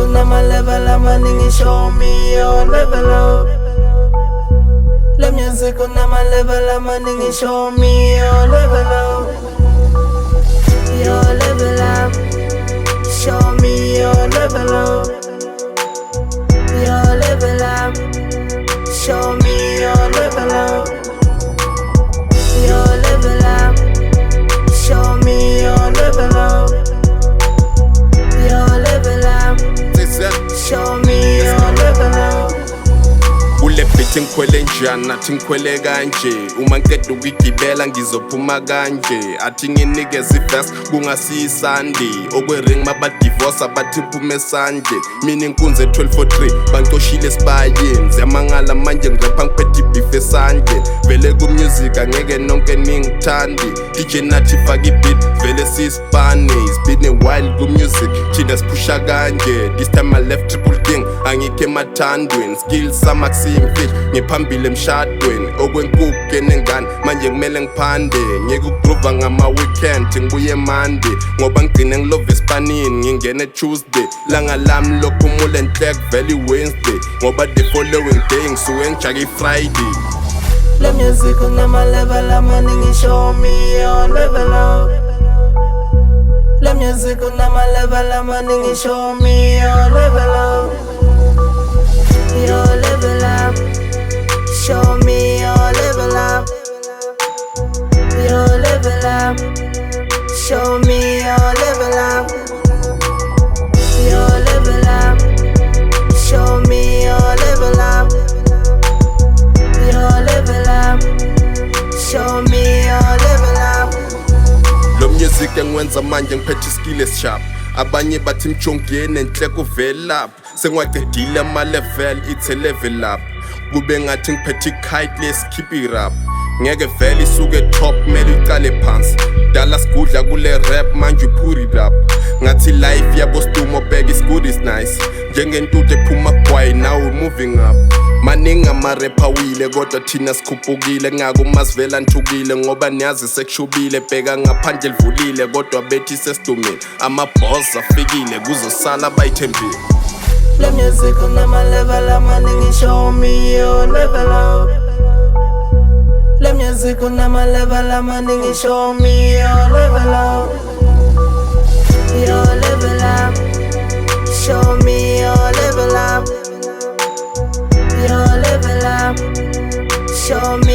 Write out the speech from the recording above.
kunama level amaningi, show me your level up. Le music kunama level amaningi, show me your level up. Your level up. Show me your level up. Your level up. Show me your level up. Your level up. Show me your level up. Your level up. Show me your level up. Ule beat ngikhwele njani nathi ngikhwele kanje, uma ngiqeda ukuyigibela ngizophuma kanje. Athi nginikeze iverse kungasiyisandi, okwering mabadivorce abathi mphume sanje. Mina inkunzi 1243 bangicoshile esibayeni, ziyamangala manje ngirapha ngiphethe ibeef esandleni. Vele ku-music angeke nonke ningithandi, DJ nathi faka ibeat vele siyisipane. It's been a while ku-music thina siphusha kanje. This time I left triple king angikho emathandweni, skills samakusiyimfihlo ngiphambili emshadweni. Okwenkukhu enengane manje kumele ngiphande, ngeke ukugrova ngama-weekend ngibuye Monday, ngoba ngigcine ngilove esipanini ngingene Tuesday. Langa lami lophumule nhlek vele Wednesday, ngoba the following day ngisuke ngijake Friday. Le music kunama level amaningi, show me your level up. Le music kunama level amaningi, show me your level up. Your level up. Show me your level up. Your level up. Show me your level up. Your level up. Show me your level up. Your level up. Show me your level up. Lo music engwenza manje ngiphethe iskill esisharp, abanye bathi mjongene enhleko velap. Sengiwaqedile ama-level, it's a level up. Kube ngathi ngiphethe i-kite, let's keep it up. Ngeke vele isuke top, kumele uqale phansi. Dala sigudla kule rap, manje put it up. Ngathi life yabo Stumo bag is good is nice, njengentuthu ephuma kwayi, now we moving up. Maningi ama-rapper wile kodwa thina sikhuphukile, ngako masivela nthukile ngoba niyazi sekushubile. Bheka ngaphandle livulile kodwa bethi sesidumile, ama-boss afikile kuzosala bayithembile. Le music kunama level amaningi, show me your level up. Le music kunama level amaningi, show me your level up. Your level up. Show me your level up. Your level up. Show me